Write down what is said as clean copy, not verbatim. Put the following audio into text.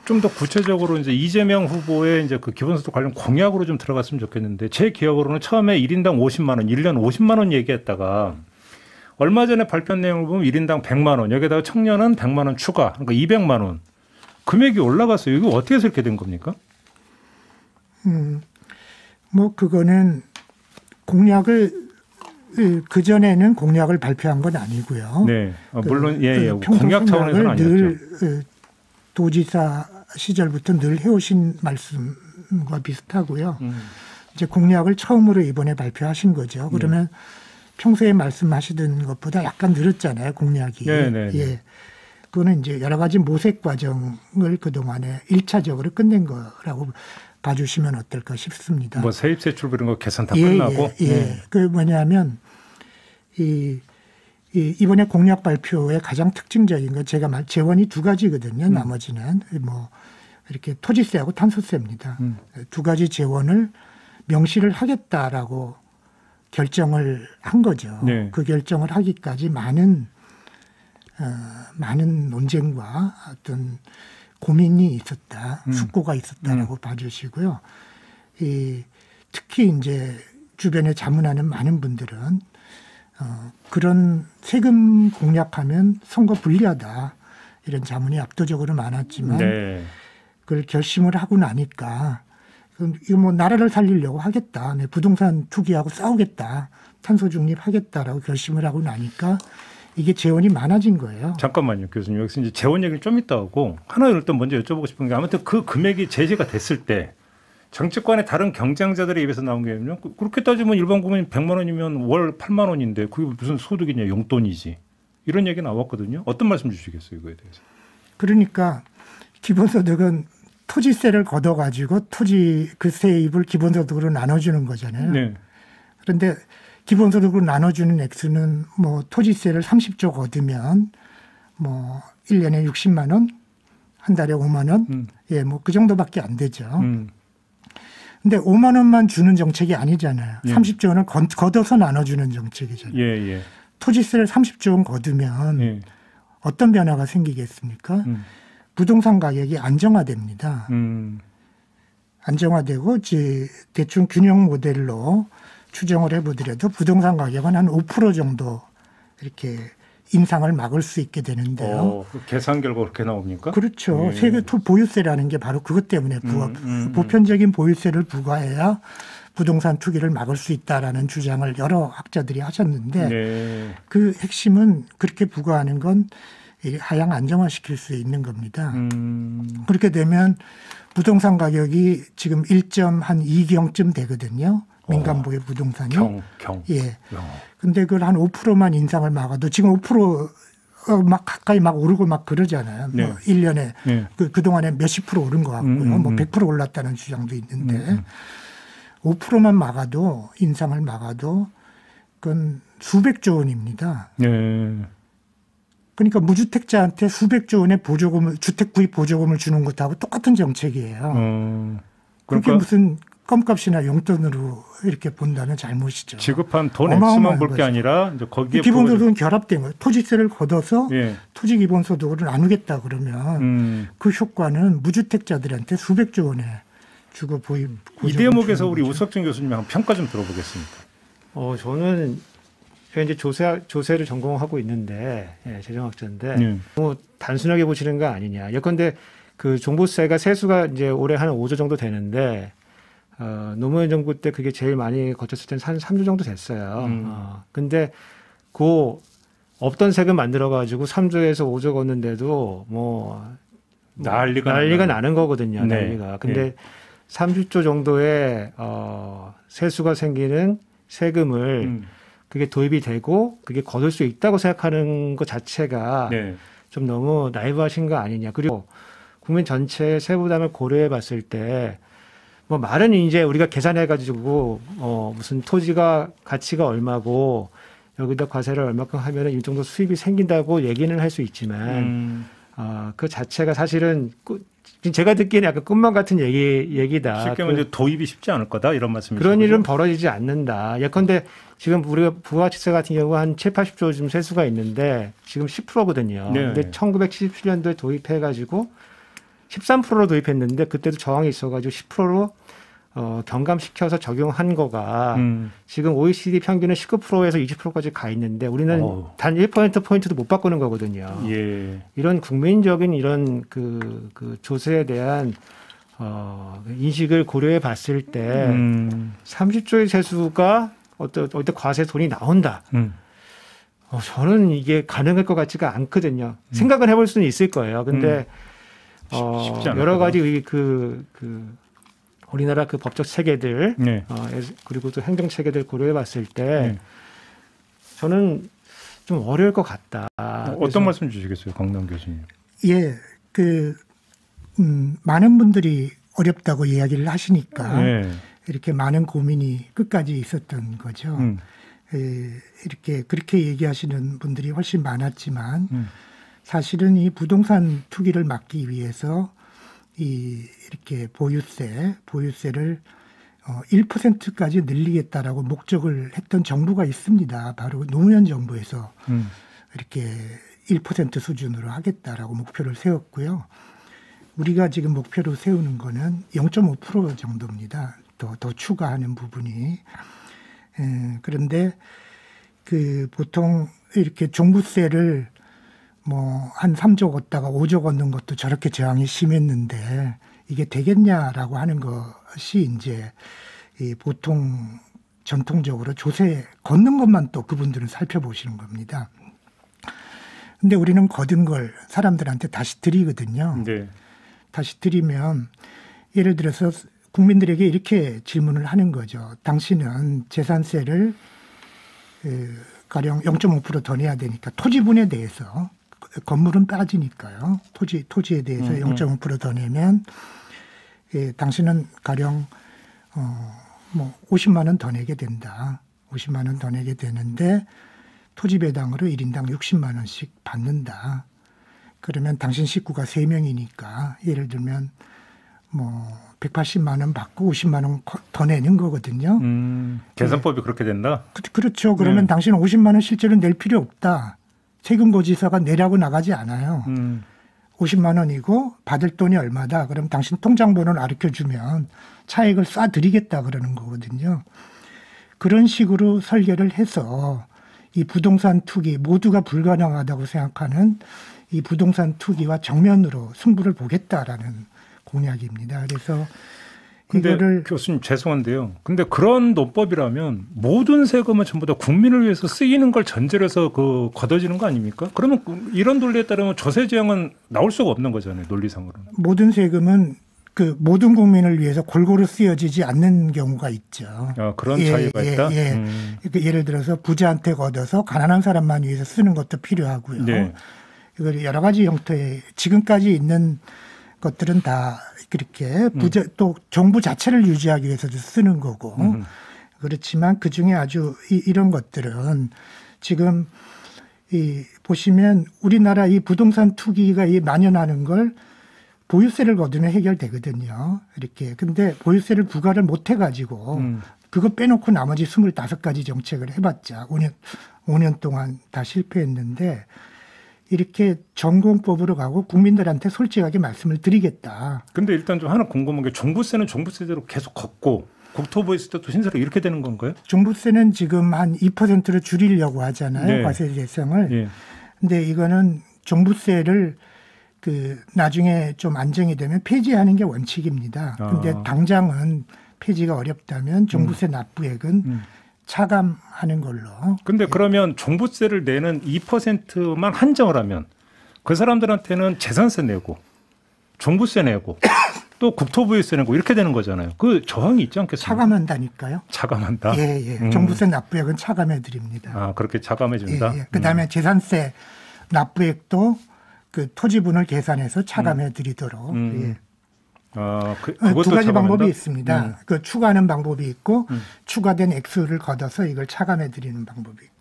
좀 더 구체적으로 이제 이재명 후보의 이제 그 기본소득 관련 공약으로 좀 들어갔으면 좋겠는데 제 기억으로는 처음에 1인당 50만 원, 1년 50만 원 얘기했다가 얼마 전에 발표한 내용을 보면 1인당 100만 원, 여기다가 청년은 100만 원 추가, 그러니까 200만 원. 금액이 올라갔어요. 이거 어떻게 해서 이렇게 된 겁니까? 뭐 그거는 공약을 그 전에는 공약을 발표한 건 아니고요. 네, 물론 예, 공약 차원에서는 아니었죠. 늘 도지사 시절부터 늘 해오신 말씀과 비슷하고요. 이제 공약을 처음으로 이번에 발표하신 거죠. 그러면 평소에 말씀하시던 것보다 약간 늘었잖아요, 공약이. 네. 예. 그거는 이제 여러 가지 모색 과정을 그동안에 1차적으로 끝낸 거라고 봐주시면 어떨까 싶습니다. 뭐 세입세 출구 이런 거 계산 다 끝나고. 그 뭐냐면 이번에 공약 발표의 가장 특징적인 건 제가 재원이 두 가지거든요. 나머지는 뭐 이렇게 토지세하고 탄소세입니다. 두 가지 재원을 명시를 하겠다라고 결정을 한 거죠. 네. 그 결정을 하기까지 많은 논쟁과 어떤 고민이 있었다, 숙고가 있었다라고 봐주시고요. 특히 이제 주변에 자문하는 많은 분들은 그런 세금 공약하면 선거 불리하다 이런 자문이 압도적으로 많았지만 네. 그걸 결심을 하고 나니까 이거 뭐 나라를 살리려고 하겠다, 부동산 투기하고 싸우겠다, 탄소 중립하겠다라고 결심을 하고 나니까 이게 재원이 많아진 거예요. 잠깐만요, 교수님. 여기서 이제 재원 얘기를 좀 이따 하고 하나 일단 먼저 여쭤보고 싶은 게 아무튼 그 금액이 제시가 됐을 때 정치권의 다른 경쟁자들의 입에서 나온 게 그렇게 따지면 일반 국민 100만 원이면 월 8만 원인데 그게 무슨 소득이냐, 용돈이지. 이런 얘기 나왔거든요. 어떤 말씀 주시겠어요, 이거에 대해서? 그러니까 기본소득은 토지세를 걷어가지고 토지 그 세입을 기본소득으로 나눠주는 거잖아요. 네. 그런데 기본소득으로 나눠주는 액수는 뭐 토지세를 30조 걷으면 뭐 1년에 60만 원, 한 달에 5만 원, 예, 뭐 그 정도밖에 안 되죠. 근데 5만 원만 주는 정책이 아니잖아요. 예. 30조 원을 걷어서 나눠주는 정책이잖아요. 예. 토지세를 30조 원 걷으면 예. 어떤 변화가 생기겠습니까? 부동산 가격이 안정화됩니다. 안정화되고 대충 균형 모델로 추정을 해보더라도 부동산 가격은 한 5% 정도 이렇게 인상을 막을 수 있게 되는데요. 그 계산 결과 그렇게 나옵니까? 그렇죠. 예. 세금 보유세라는 게 바로 그것 때문에 보편적인 보유세를 부과해야 부동산 투기를 막을 수 있다라는 주장을 여러 학자들이 하셨는데 네. 그 핵심은 그렇게 부과하는 건 하향 안정화시킬 수 있는 겁니다. 그렇게 되면 부동산 가격이 지금 1.2경쯤 되거든요. 민간보유 부동산이. 예. 근데 그걸 한 5%만 인상을 막아도 지금 5% 막 가까이 막 오르고 막 그러잖아요. 네. 뭐 1년에 네. 그동안에 몇십 프로 오른 것 같고요. 뭐 100% 올랐다는 주장도 있는데 5%만 막아도 인상을 막아도 그건 수백조 원입니다. 네. 그러니까 무주택자한테 수백조 원의 보조금을 주택 구입 보조금을 주는 것하고 똑같은 정책이에요. 그게 무슨 껌값이나 용돈으로 이렇게 본다는 잘못이죠. 지급한 돈 액수만 볼 게 아니라 이제 거기에 기본소득은 결합된 거예요. 토지세를 걷어서 예. 토지 기본소득으로 나누겠다 그러면 그 효과는 무주택자들한테 수백조 원에 주고 이 대목에서 우리 우석준 교수님 한 평가 좀 들어보겠습니다. 저는 제가 이제 조세를 전공하고 있는데 재정학자인데 너무 단순하게 보시는 거 아니냐. 예컨대 그 종부세가 세수가 이제 올해 한 5조 정도 되는데 노무현 정부 때 그게 제일 많이 거쳤을 때는 한 3조 정도 됐어요. 근데 그 없던 세금 만들어 가지고 3조에서 5조 걷는데도 뭐 난리가 나는 거거든요. 네. 난리가. 근데 30조 정도의 세수가 생기는 세금을 그게 도입이 되고 그게 거둘 수 있다고 생각하는 것 자체가 좀 너무 나이브하신 거 아니냐. 그리고 국민 전체의 세부담을 고려해 봤을 때 뭐 말은 이제 우리가 계산해 가지고 무슨 토지가 가치가 얼마고 여기다 과세를 얼마큼 하면은 이 정도 수입이 생긴다고 얘기는 할 수 있지만 그 자체가 사실은 제가 듣기에는 약간 꿈만 같은 얘기다. 쉽게 말해 도입이 쉽지 않을 거다 이런 말씀이시죠. 그런 일은 벌어지지 않는다. 예컨대 지금 우리가 부가가치세 같은 경우 한 7, 80조 좀 세수가 있는데 지금 10%거든요. 네. 근데 1977년도에 도입해 가지고 13%로 도입했는데 그때도 저항이 있어가지고 10%로 경감시켜서 적용한 거가 지금 OECD 평균은 19%에서 20%까지 가 있는데 우리는 단 1%포인트도 못 바꾸는 거거든요. 예. 이런 국민적인 이런 그 조세에 대한 인식을 고려해 봤을 때 30조의 세수가 어떤 과세 돈이 나온다. 저는 이게 가능할 것 같지가 않거든요. 생각은 해볼 수는 있을 거예요. 근데 여러 가지 우리나라 그 법적 체계들 네. 그리고 또 행정 체계들 고려해 봤을 때 저는 좀 어려울 것 같다. 어떤 말씀 주시겠어요, 강남 교수님? 예, 많은 분들이 어렵다고 이야기를 하시니까 이렇게 많은 고민이 끝까지 있었던 거죠. 이렇게 그렇게 얘기하시는 분들이 훨씬 많았지만 사실은 이 투기를 막기 위해서 이렇게 보유세를 1%까지 늘리겠다라고 목적을 했던 정부가 있습니다. 바로 노무현 정부에서 이렇게 1% 수준으로 하겠다라고 목표를 세웠고요. 우리가 지금 목표로 세우는 거는 0.5% 정도입니다. 더 추가하는 부분이. 그런데 보통 이렇게 종부세를 한 3조 걷다가 5조 걷는 것도 저렇게 저항이 심했는데 이게 되겠냐라고 하는 것이 이제 보통 전통적으로 조세 걷는 것만 또 그분들은 살펴보시는 겁니다. 근데 우리는 걷은 걸 사람들한테 다시 드리거든요. 네. 다시 드리면 예를 들어서 국민들에게 이렇게 질문을 하는 거죠. 당신은 재산세를 가령 0.5% 더 내야 되니까 토지분에 대해서 건물은 빠지니까요. 토지에 대해서 0.5% 더 내면 당신은 가령 50만 원 더 내게 된다. 50만 원 더 내게 되는데 토지 배당으로 1인당 60만 원씩 받는다. 그러면 당신 식구가 3명이니까 예를 들면 180만 원 받고 50만 원 더 내는 거거든요. 계산법이 그렇게 된다? 그렇죠. 그러면 당신은 50만 원 실제로 낼 필요 없다. 세금고지서가 내라고 나가지 않아요. 50만 원이고 받을 돈이 얼마다. 그럼 당신 통장번호를 알려주면 차액을 쏴드리겠다 그러는 거거든요. 그런 식으로 설계를 해서 이 부동산 투기 모두가 불가능하다고 생각하는 이 부동산 투기와 정면으로 승부를 보겠다라는 공약입니다. 그래서 근데 교수님 죄송한데요. 근데 그런 노법이라면 모든 세금은 전부 다 국민을 위해서 쓰이는 걸 전제로 해서 걷어지는 거 아닙니까? 그러면 이런 논리에 따르면 조세 제한은 나올 수가 없는 거잖아요. 논리상으로는. 모든 세금은 모든 국민을 위해서 골고루 쓰여지지 않는 경우가 있죠. 그런 차이가 있다? 예를 들어서 부자한테 걷어서 가난한 사람만 위해서 쓰는 것도 필요하고요. 네. 이걸 여러 가지 형태의 지금까지 있는 것들은 다 그렇게 또 정부 자체를 유지하기 위해서도 쓰는 거고 그렇지만 그중에 아주 이런 것들은 지금 보시면 우리나라 이 부동산 투기가 만연하는 걸 보유세를 거두면 해결되거든요. 이렇게. 근데 보유세를 부과를 못 해가지고 그거 빼놓고 나머지 25가지 정책을 해봤자 5년 동안 다 실패했는데 이렇게 전공법으로 가고 국민들한테 솔직하게 말씀을 드리겠다. 근데 일단 좀 하나 궁금한 게 종부세는 종부세대로 계속 걷고 국토부에서도 신설을 이렇게 되는 건가요? 종부세는 지금 한 2%로 줄이려고 하잖아요. 네. 과세 재성을. 네. 근데 이거는 종부세를 나중에 좀 안정이 되면 폐지하는 게 원칙입니다. 근데 당장은 폐지가 어렵다면 종부세 납부액은 차감하는 걸로. 근데 그러면 종부세를 내는 2%만 한정을 하면 그 사람들한테는 재산세 내고 종부세 내고 또 국토부에서 내고 이렇게 되는 거잖아요. 그 저항이 있지 않겠습니까? 차감한다니까요. 차감한다? 예. 종부세 납부액은 차감해 드립니다. 그렇게 차감해 준다? 예. 그다음에 재산세 납부액도 토지분을 계산해서 차감해 드리도록. 예. 두 가지 방법이 있습니다. 추가하는 방법이 있고 추가된 액수를 걷어서 이걸 차감해 드리는 방법이 있고.